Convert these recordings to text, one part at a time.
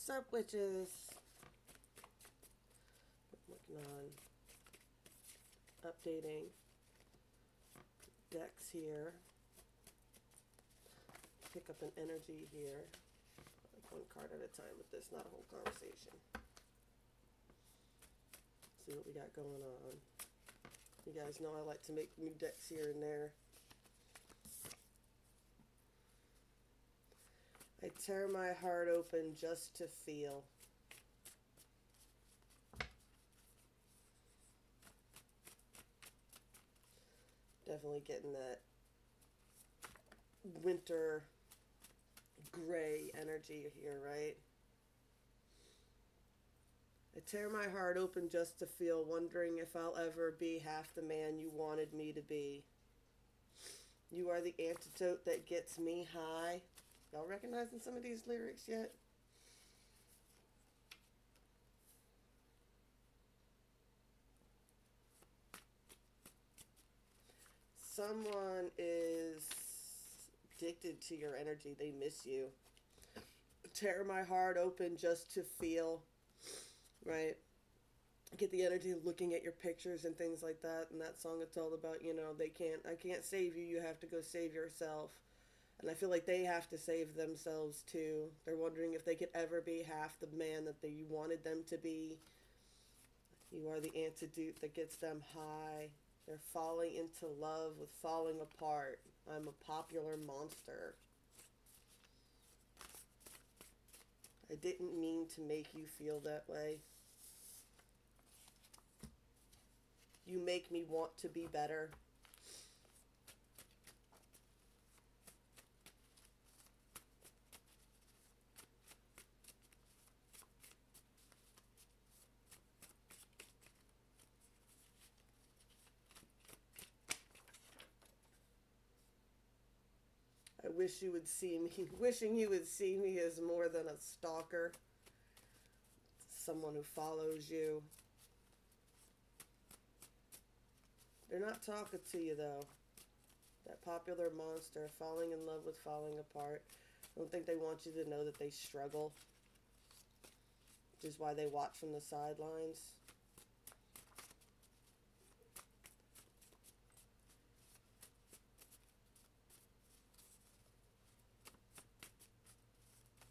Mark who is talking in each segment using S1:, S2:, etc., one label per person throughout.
S1: What's up, witches? I'm working on updating decks here. Pick up an energy here. Like one card at a time with this, not a whole conversation. See what we got going on. You guys know I like to make new decks here and there. I tear my heart open just to feel. Definitely getting that winter gray energy here, right? I tear my heart open just to feel, wondering if I'll ever be half the man you wanted me to be. You are the antidote that gets me high. Y'all recognizing some of these lyrics yet? Someone is addicted to your energy. They miss you. Tear my heart open just to feel, right? Get the energy of looking at your pictures and things like that. And that song, it's all about, you know, I can't save you. You have to go save yourself. And I feel like they have to save themselves too. They're wondering if they could ever be half the man that you wanted them to be. You are the antidote that gets them high. They're falling into love with falling apart. I'm a popular monster. I didn't mean to make you feel that way. You make me want to be better. I wish you would see me, wishing you would see me as more than a stalker. Someone who follows you. They're not talking to you though. That popular monster, falling in love with falling apart. I don't think they want you to know that they struggle. Which is why they watch from the sidelines.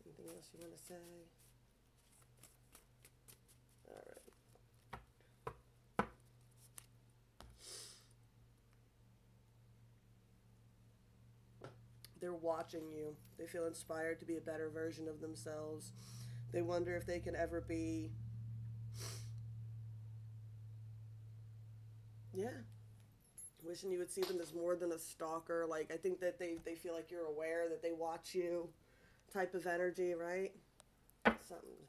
S1: Anything else you want to say? All right. They're watching you. They feel inspired to be a better version of themselves. They wonder if they can ever be. Yeah. Wishing you would see them as more than a stalker. Like, I think that they feel like you're aware that they watch you type of energy, right? Something.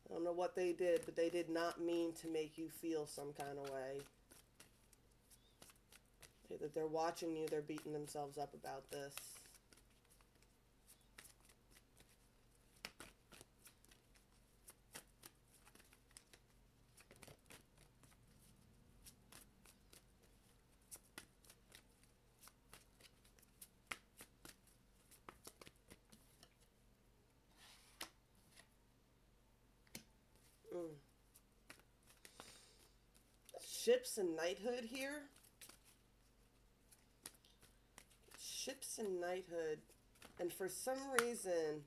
S1: I don't know what they did, but they did not mean to make you feel some kind of way. That they're watching you, they're beating themselves up about this. Ships and knighthood here. Ships and knighthood. And for some reason,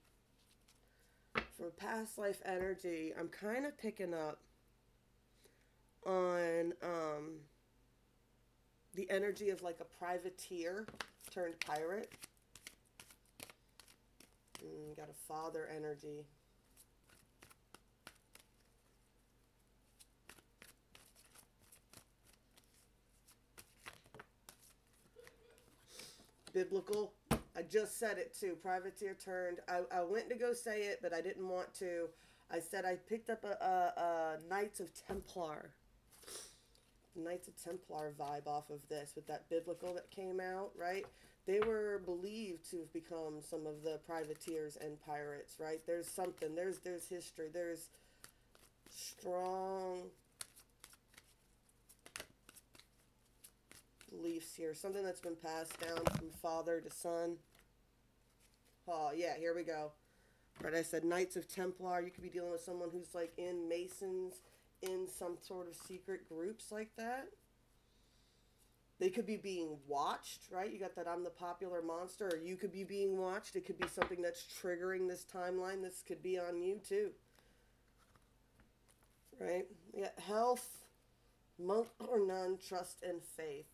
S1: from past life energy, I'm kind of picking up on the energy of like a privateer turned pirate. Got a father energy. Biblical. I just said it too. Privateer turned. I went to go say it, but I didn't want to. I said I picked up a Knights of Templar. Knights of Templar vibe off of this with that biblical that came out, right? They were believed to have become some of the privateers and pirates, right? There's something. There's history. There's strong beliefs here. Something that's been passed down from father to son. Oh, yeah, here we go. Right, I said Knights of Templar. You could be dealing with someone who's like in Masons, in some sort of secret groups like that. They could be being watched, right? You got that I'm the popular monster, or you could be being watched. It could be something that's triggering this timeline. This could be on you too. Right? You got health, monk or nun, trust and faith.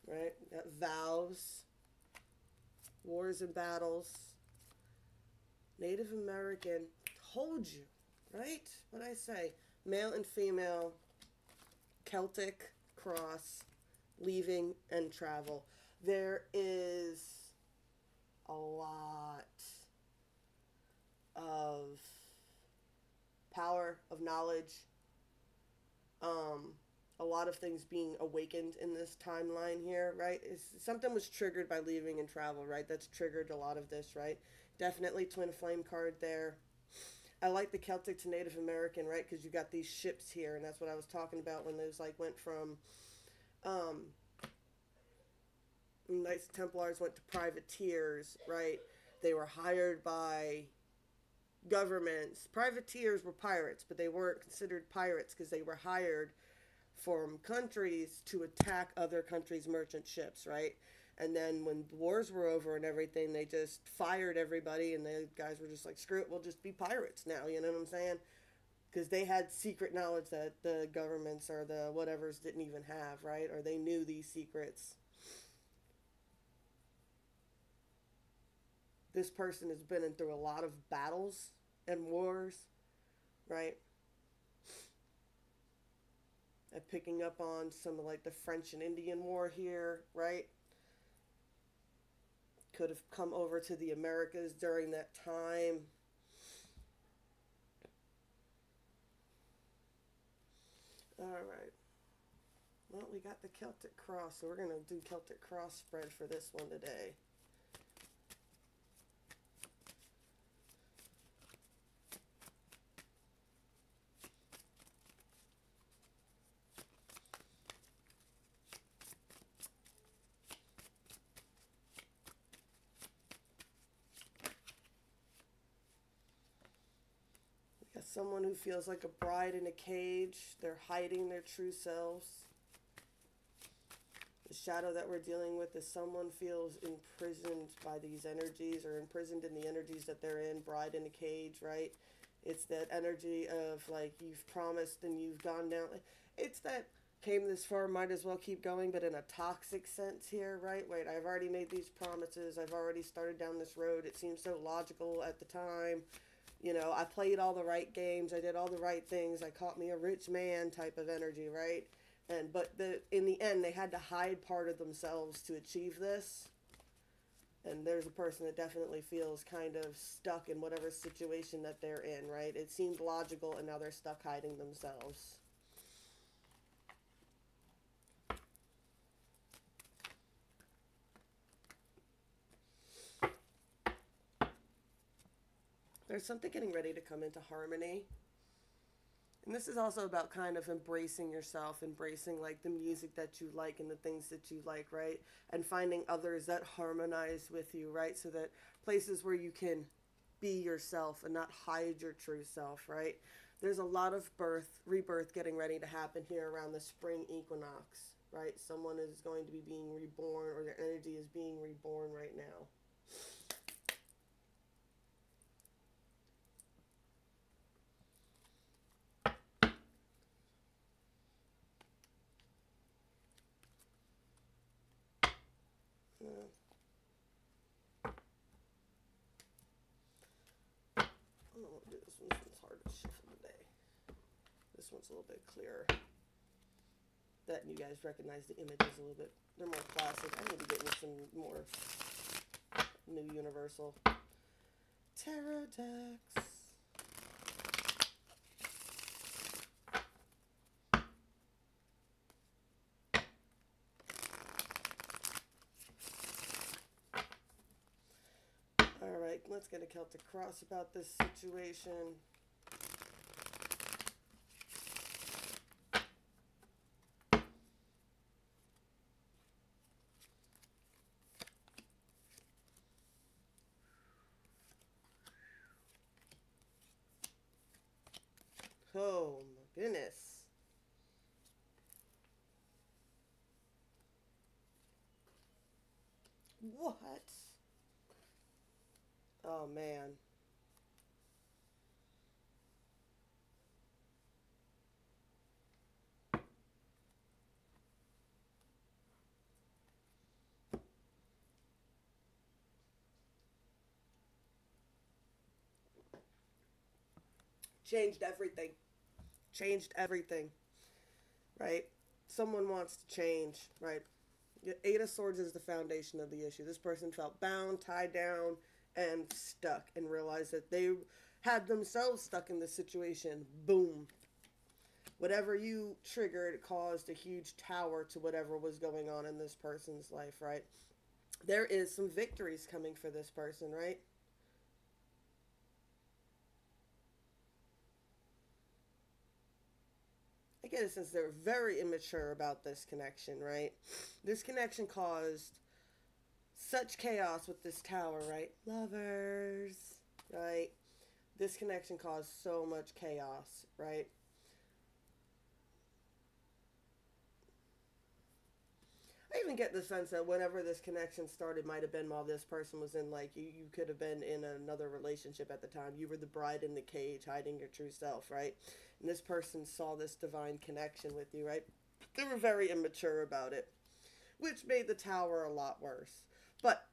S1: Right? You got vows, wars and battles. Native American, told you, right? What'd I say? Male and female, Celtic, cross, leaving and travel. There is a lot of power, of knowledge, a lot of things being awakened in this timeline here, right? Something was triggered by leaving and travel, right? That's triggered a lot of this, right? Definitely twin flame card there. I like the Celtic to Native American, right? Because you got these ships here, and that's what I was talking about when those like went from Knights Templars went to privateers, right? They were hired by governments. Privateers were pirates, but they weren't considered pirates because they were hired from countries to attack other countries' merchant ships, right? And then when the wars were over and everything, they just fired everybody, and the guys were just like, screw it, we'll just be pirates now, you know what I'm saying? Because they had secret knowledge that the governments or the whatevers didn't even have, right? Or they knew these secrets. This person has been through a lot of battles and wars, right? And picking up on some of like the French and Indian War here, right? Could have come over to the Americas during that time. All right. Well, we got the Celtic Cross, so we're going to do Celtic Cross spread for this one today. Someone who feels like a bride in a cage. They're hiding their true selves. The shadow that we're dealing with is someone feels imprisoned by these energies or imprisoned in the energies that they're in. Bride in a cage, right? It's that energy of like you've promised and you've gone down. It's that came this far, might as well keep going, but in a toxic sense here, right? Wait, I've already made these promises. I've already started down this road. It seems so logical at the time. You know, I played all the right games. I did all the right things. I caught me a rich man type of energy, right? But in the end, they had to hide part of themselves to achieve this. And there's a person that definitely feels kind of stuck in whatever situation that they're in, right? It seemed logical, and now they're stuck hiding themselves. There's something getting ready to come into harmony. And this is also about kind of embracing yourself, embracing like the music that you like and the things that you like, right? And finding others that harmonize with you, right? So that places where you can be yourself and not hide your true self, right? There's a lot of rebirth getting ready to happen here around the spring equinox, right? Someone is going to be being reborn, or their energy is being reborn right now. I'm going to do this one. This one's hard to shuffle today. This one's a little bit clearer. That you guys recognize the images a little bit. They're more classic. I need to get with some more new universal. Tarot decks. Alright, let's get a Celtic Cross about this situation. Oh my goodness. What? Oh man. Changed everything. Changed everything. Right? Someone wants to change, right? The Eight of Swords is the foundation of the issue. This person felt bound, tied down, and stuck, and realized that they had themselves stuck in this situation. Boom. Whatever you triggered caused a huge tower to whatever was going on in this person's life, right? There is some victories coming for this person, right? I get it since they're very immature about this connection, right? This connection caused such chaos with this tower, right? Lovers, right? This connection caused so much chaos, right? I even get the sense that whenever this connection started might have been while this person was in, like, you could have been in another relationship at the time. You were the bride in the cage hiding your true self, right? And this person saw this divine connection with you, right? They were very immature about it, which made the tower a lot worse. But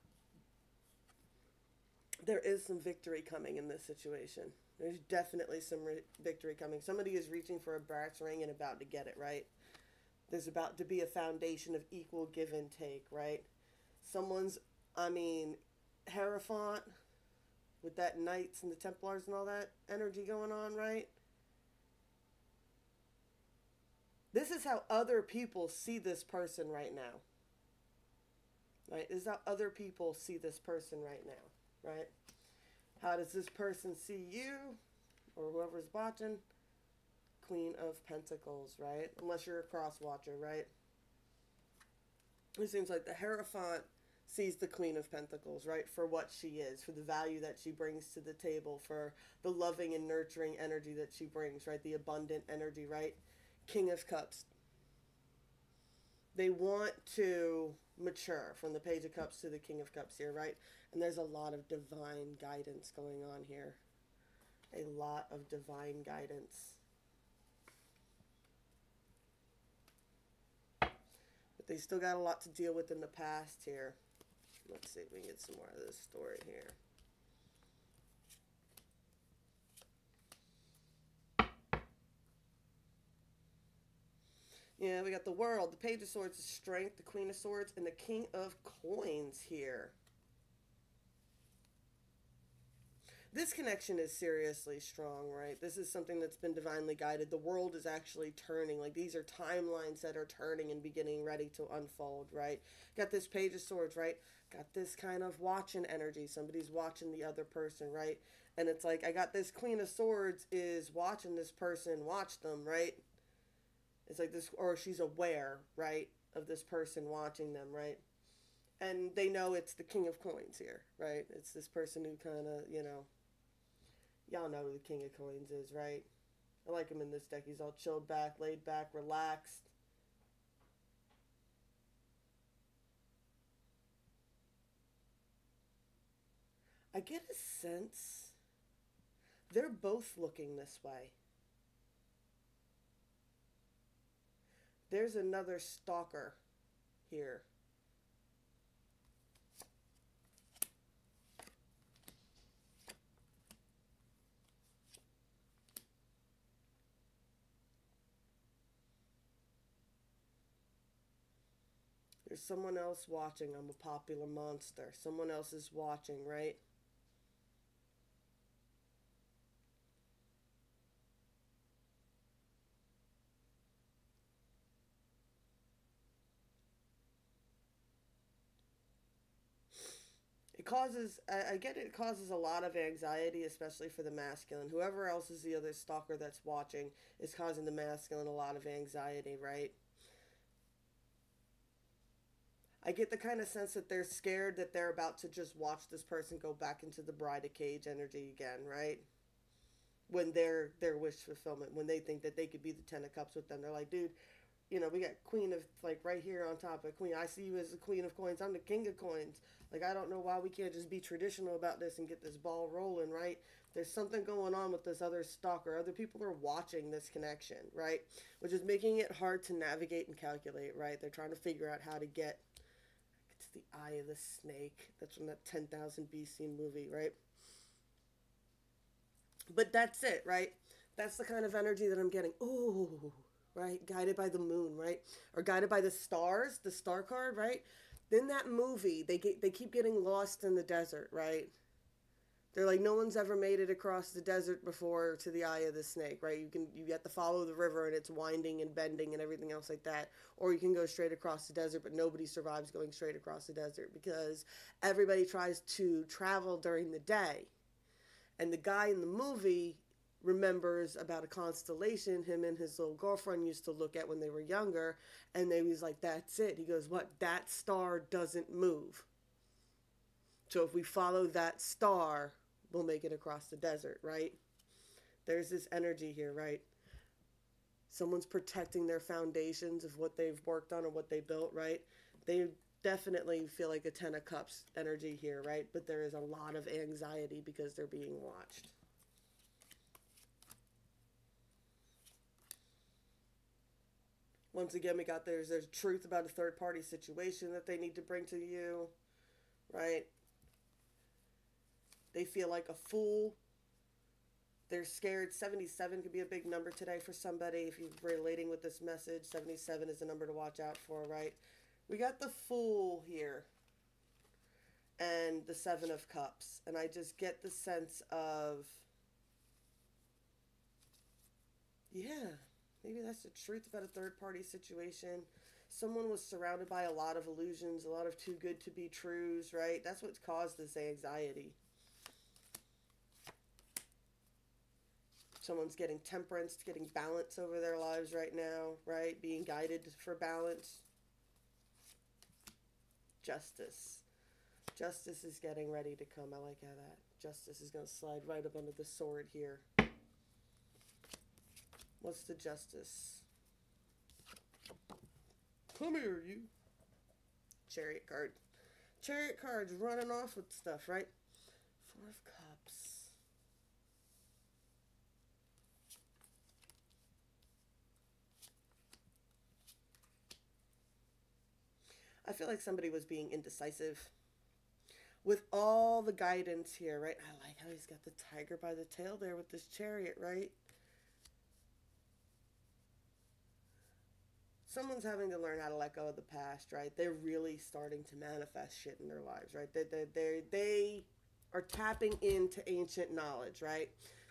S1: there is some victory coming in this situation. There's definitely some victory coming. Somebody is reaching for a brass ring and about to get it, right? There's about to be a foundation of equal give and take, right? Someone's, I mean, Hierophant with that Knights and the Templars and all that energy going on, right? This is how other people see this person right now, right? This is how other people see this person right now, right? How does this person see you or whoever's watching? Queen of Pentacles, right? Unless you're a cross watcher, right? It seems like the Hierophant sees the Queen of Pentacles, right? For what she is, for the value that she brings to the table, for the loving and nurturing energy that she brings, right? The abundant energy, right? King of Cups. They want to mature from the Page of Cups to the King of Cups here, right? And there's a lot of divine guidance going on here. A lot of divine guidance. But they still got a lot to deal with in the past here. Let's see if we can get some more of this story here. Yeah, we got the World, the Page of Swords is Strength, the Queen of Swords, and the King of Coins here. This connection is seriously strong, right? This is something that's been divinely guided. The world is actually turning. Like, these are timelines that are turning and beginning ready to unfold, right? Got this Page of Swords, right? Got this kind of watching energy. Somebody's watching the other person, right? And it's like, I got this Queen of Swords is watching this person watch them, right? It's like this, or she's aware, right, of this person watching them, right? And they know it's the King of Coins here, right? It's this person who kind of, y'all know who the King of Coins is, right? I like him in this deck. He's all chilled back, laid back, relaxed. I get a sense they're both looking this way. There's another stalker here. There's someone else watching. I'm a popular monster. Someone else is watching, right? It causes, I get it, it causes a lot of anxiety, especially for the masculine. Whoever else is the other stalker that's watching is causing the masculine a lot of anxiety, right? I get the kind of sense that they're scared that they're about to just watch this person go back into the bride of cage energy again, right? when their wish fulfillment, when they think that they could be the 10 of cups with them. They're like, dude, you know, we got queen of, like, right here on top of queen. I see you as the queen of coins. I'm the king of coins. Like, I don't know why we can't just be traditional about this and get this ball rolling, right? There's something going on with this other stalker. Other people are watching this connection, right? Which is making it hard to navigate and calculate, right? They're trying to figure out how to get to the eye of the snake. That's from that 10,000 BC movie, right? But that's it, right? That's the kind of energy that I'm getting. Ooh, right? Guided by the moon, right? Or guided by the stars, the star card, right? Then that movie, they keep getting lost in the desert, right? They're like, no one's ever made it across the desert before to the eye of the snake, right? You have to follow the river and it's winding and bending and everything else like that. Or you can go straight across the desert, but nobody survives going straight across the desert because everybody tries to travel during the day. And the guy in the movie remembers about a constellation him and his little girlfriend used to look at when they were younger, and they was like, that's it. He goes, what? That star doesn't move. So if we follow that star, we'll make it across the desert, right? There's this energy here, right? Someone's protecting their foundations of what they've worked on and what they built, right? They definitely feel like a 10 of cups energy here, right? But there is a lot of anxiety because they're being watched. Once again, we got there's truth about a third party situation that they need to bring to you, right? They feel like a fool. They're scared. 77 could be a big number today for somebody. If you're relating with this message, 77 is a number to watch out for, right? We got the Fool here and the 7 of cups. And I just get the sense of, yeah, maybe that's the truth about a third party situation. Someone was surrounded by a lot of illusions, a lot of too good to be trues, right? That's what's caused this anxiety. Someone's getting temperance, getting balance over their lives right now, right? Being guided for balance. Justice. Justice is getting ready to come. I like how that. Justice is going to slide right up under the sword here. What's the justice? Come here, you. Chariot card. Chariot card's running off with stuff, right? 4 of cups. I feel like somebody was being indecisive. With all the guidance here, right? I like how he's got the tiger by the tail there with this chariot, right? Someone's having to learn how to let go of the past, right? They're really starting to manifest shit in their lives, right? They are tapping into ancient knowledge, right?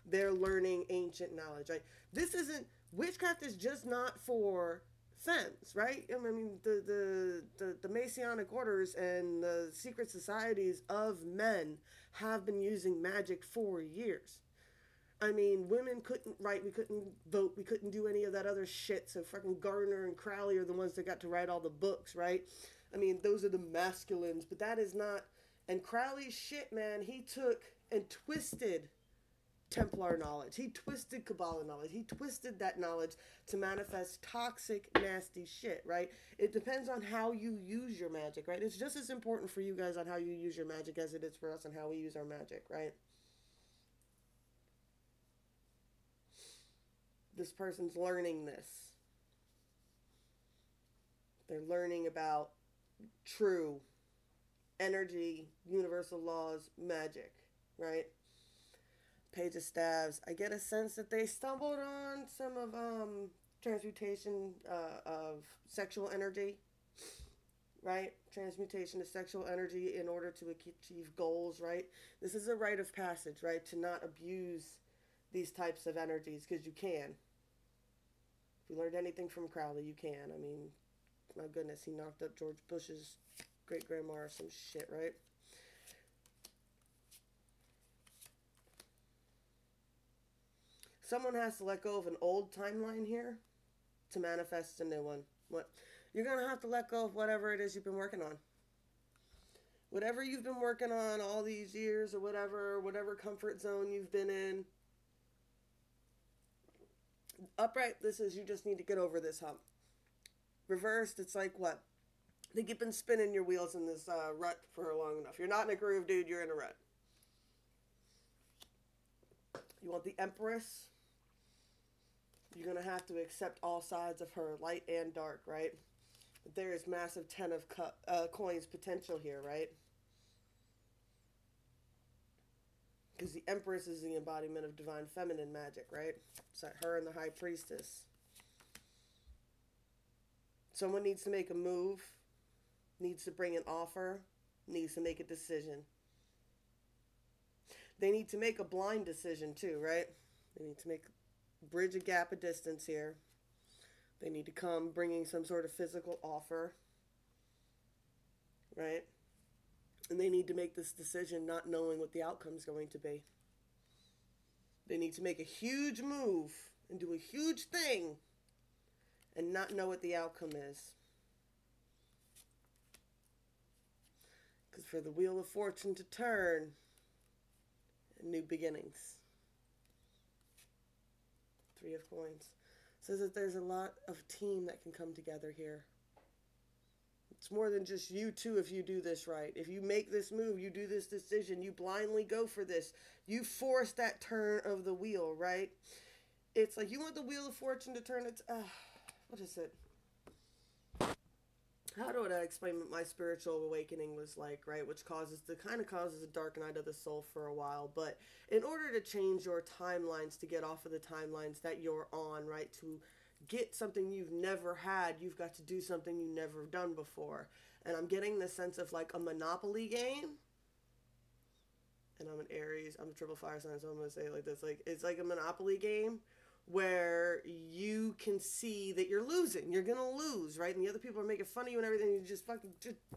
S1: They're learning ancient knowledge, right? This isn't, witchcraft is just not for femmes, right? I mean, the Masonic orders and the secret societies of men have been using magic for years. I mean, women couldn't write, we couldn't vote, we couldn't do any of that other shit. So fucking Gardner and Crowley are the ones that got to write all the books, right? I mean, those are the masculines, but that is not. And Crowley's shit, man, he took and twisted Templar knowledge. He twisted Kabbalah knowledge. He twisted that knowledge to manifest toxic, nasty shit, right? It depends on how you use your magic, right? It's just as important for you guys on how you use your magic as it is for us on how we use our magic, right? This person's learning this. They're learning about true energy, universal laws, magic, right? Page of Staves. I get a sense that they stumbled on some of transmutation of sexual energy, right? Transmutation of sexual energy in order to achieve goals, right? This is a rite of passage, right? To not abuse these types of energies, because you can. If you learned anything from Crowley, you can. I mean, my goodness, he knocked up George Bush's great-grandma or some shit, right? Someone has to let go of an old timeline here to manifest a new one. What? You're going to have to let go of whatever it is you've been working on. Whatever you've been working on all these years or whatever comfort zone you've been in, Upright, this is you just need to get over this hump. Reversed, it's like what? I think you've been spinning your wheels in this rut for long enough. You're not in a groove, dude. You're in a rut. You want the Empress? You're going to have to accept all sides of her, light and dark, right? But there is massive 10 of coins potential here, right? Because the Empress is the embodiment of divine feminine magic, right? It's like her and the High Priestess. Someone needs to make a move, needs to bring an offer, needs to make a decision. They need to make a blind decision too, right? They need to bridge a gap of distance here. They need to come bringing some sort of physical offer, right? And they need to make this decision not knowing what the outcome is going to be. They need to make a huge move and do a huge thing and not know what the outcome is. Because for the Wheel of Fortune to turn, new beginnings. 3 of Coins. Says that there's a lot of team that can come together here. It's more than just you two if you do this right. If you make this move, you do this decision, you blindly go for this, you force that turn of the wheel, right? It's like you want the Wheel of Fortune to turn. It's, what is it? How do I explain what my spiritual awakening was like, right? Which causes a dark night of the soul for a while. But in order to change your timelines, to get off of the timelines that you're on, right? To get something you've never had, you've got to do something you've never done before. And I'm getting the sense of like a Monopoly game. And I'm an Aries, I'm a triple fire sign, so I'm going to say it like this. Like, it's like a Monopoly game where you can see that you're losing. You're going to lose, right? And the other people are making fun of you and everything. You just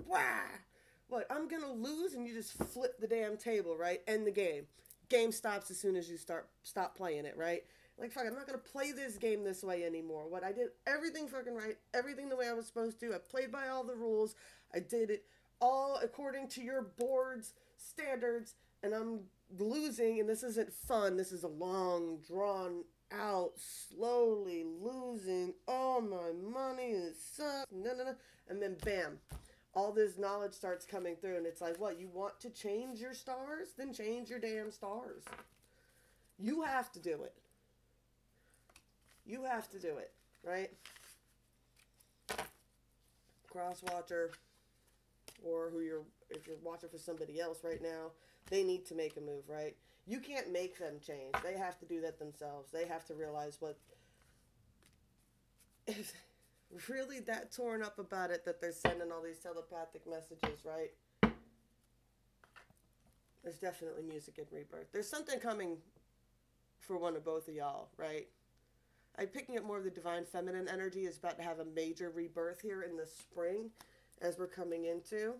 S1: wah! What? I'm going to lose? And you just flip the damn table, right? End the game. Game stops as soon as you stop playing it, right? Like, fuck, I'm not going to play this game this way anymore. What? I did everything fucking right. Everything the way I was supposed to. I played by all the rules. I did it all according to your board's standards. And I'm losing, and this isn't fun. This is a long, drawn out, slowly losing all my money. It sucks. No. And then bam, all this knowledge starts coming through, and it's like, what? You want to change your stars? Then change your damn stars. You have to do it. You have to do it, right? Cross watcher, or if you're watching for somebody else right now, they need to make a move, right? You can't make them change. They have to do that themselves. They have to realize what is really that torn up about it that they're sending all these telepathic messages, right? There's definitely music in rebirth. There's something coming for one of both of y'all, right? I'm picking up more of the divine feminine energy is about to have a major rebirth here in the spring as we're coming into.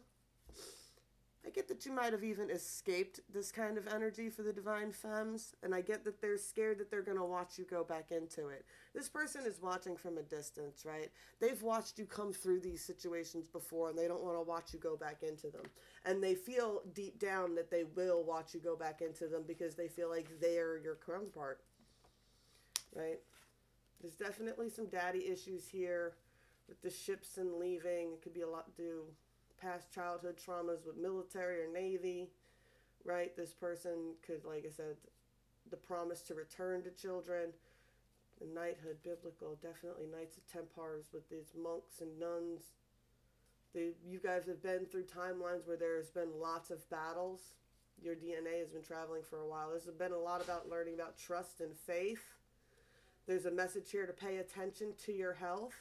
S1: I get that you might have even escaped this kind of energy for the divine femmes, and I get that they're scared that they're going to watch you go back into it. This person is watching from a distance, right? They've watched you come through these situations before, and they don't want to watch you go back into them. And they feel deep down that they will watch you go back into them because they feel like they're your counterpart, right? There's definitely some daddy issues here with the ships and leaving. It could be a lot to do past childhood traumas with military or Navy, right? This person could, like I said, the promise to return to children, the knighthood, biblical, definitely Knights of Templars with these monks and nuns. You guys have been through timelines where there's been lots of battles. Your DNA has been traveling for a while. There's been a lot about learning about trust and faith. There's a message here to pay attention to your health.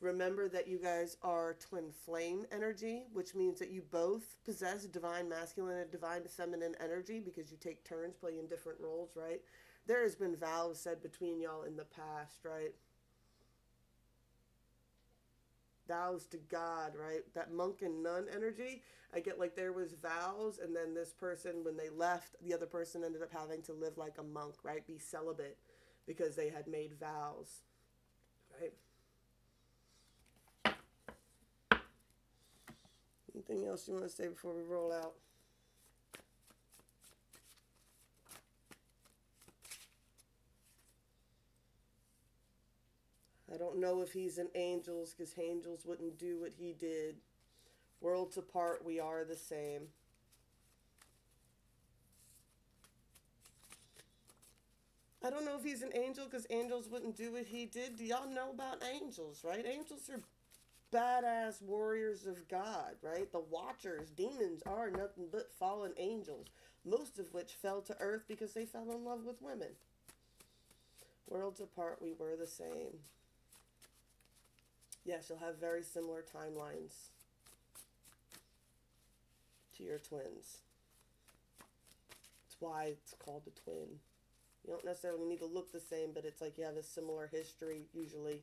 S1: Remember that you guys are twin flame energy, which means that you both possess divine masculine and divine feminine energy because you take turns playing different roles, right? There has been vows said between y'all in the past, right? Vows to God, right? That monk and nun energy, I get like there was vows, and then this person, when they left, the other person ended up having to live like a monk, right? Be celibate because they had made vows, right? Anything else you want to say before we roll out? don't know if he's an angel because angels wouldn't do what he did. Worlds apart, we are the same. I don't know if he's an angel because angels wouldn't do what he did. Do y'all know about angels, right? Angels are badass warriors of God, right? The Watchers, demons, are nothing but fallen angels, most of which fell to earth because they fell in love with women. Worlds apart, we were the same. Yes, you'll have very similar timelines to your twins. That's why it's called a twin. You don't necessarily need to look the same, but it's like you have a similar history, usually.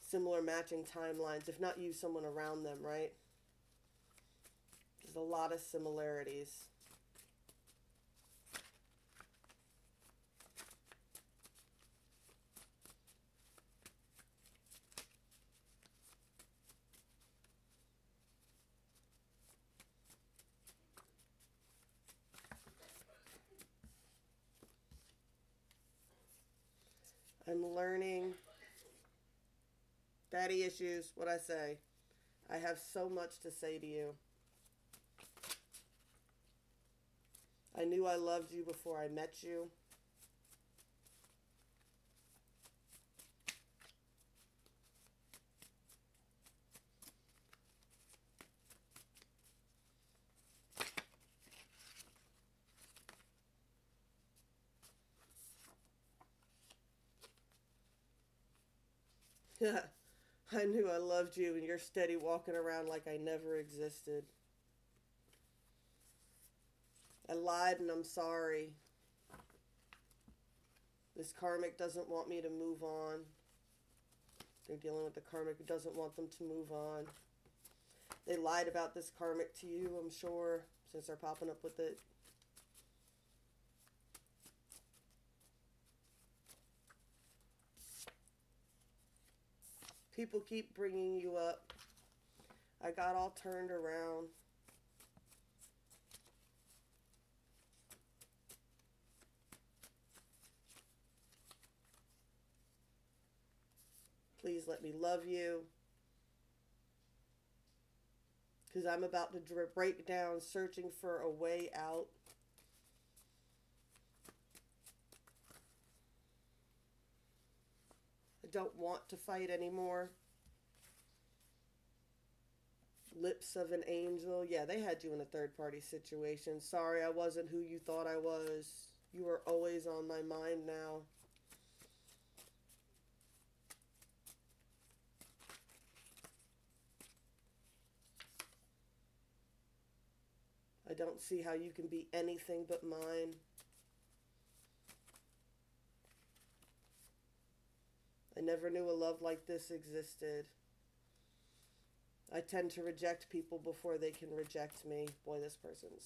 S1: Similar matching timelines, if not you, someone around them, right? There's a lot of similarities. I'm learning. Daddy issues, what I say. I have so much to say to you. I knew I loved you before I met you. I knew I loved you, and you're steady walking around like I never existed. I lied, and I'm sorry. This karmic doesn't want me to move on. They're dealing with the karmic who doesn't want them to move on. They lied about this karmic to you, I'm sure, since they're popping up with it. People keep bringing you up. I got all turned around. Please let me love you. Because I'm about to break down, searching for a way out. I don't want to fight anymore. Lips of an angel. Yeah, they had you in a third-party situation. Sorry, I wasn't who you thought I was. You are always on my mind now. I don't see how you can be anything but mine. I never knew a love like this existed. I tend to reject people before they can reject me. Boy, this person's...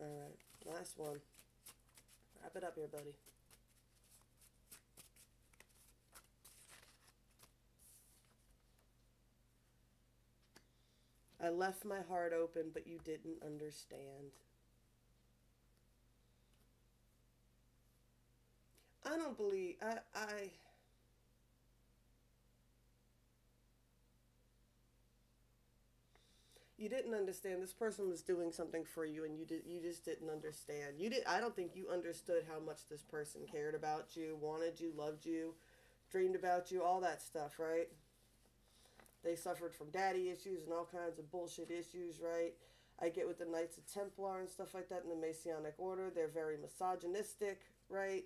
S1: Alright, last one. Wrap it up here, buddy. I left my heart open, but you didn't understand. I don't believe... You didn't understand. This person was doing something for you, and you just didn't understand. I don't think you understood how much this person cared about you, wanted you, loved you, dreamed about you, all that stuff, right? They suffered from daddy issues and all kinds of bullshit issues, right? I get with the Knights of Templar and stuff like that in the Masonic Order. They're very misogynistic, right?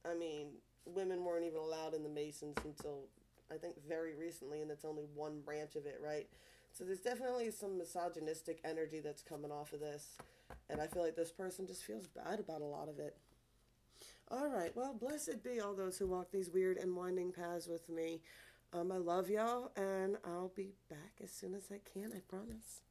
S1: I mean, women weren't even allowed in the Masons until, I think, very recently, and it's only one branch of it, right? So there's definitely some misogynistic energy that's coming off of this. And I feel like this person just feels bad about a lot of it. Alright, well, blessed be all those who walk these weird and winding paths with me. I love y'all, and I'll be back as soon as I can, I promise.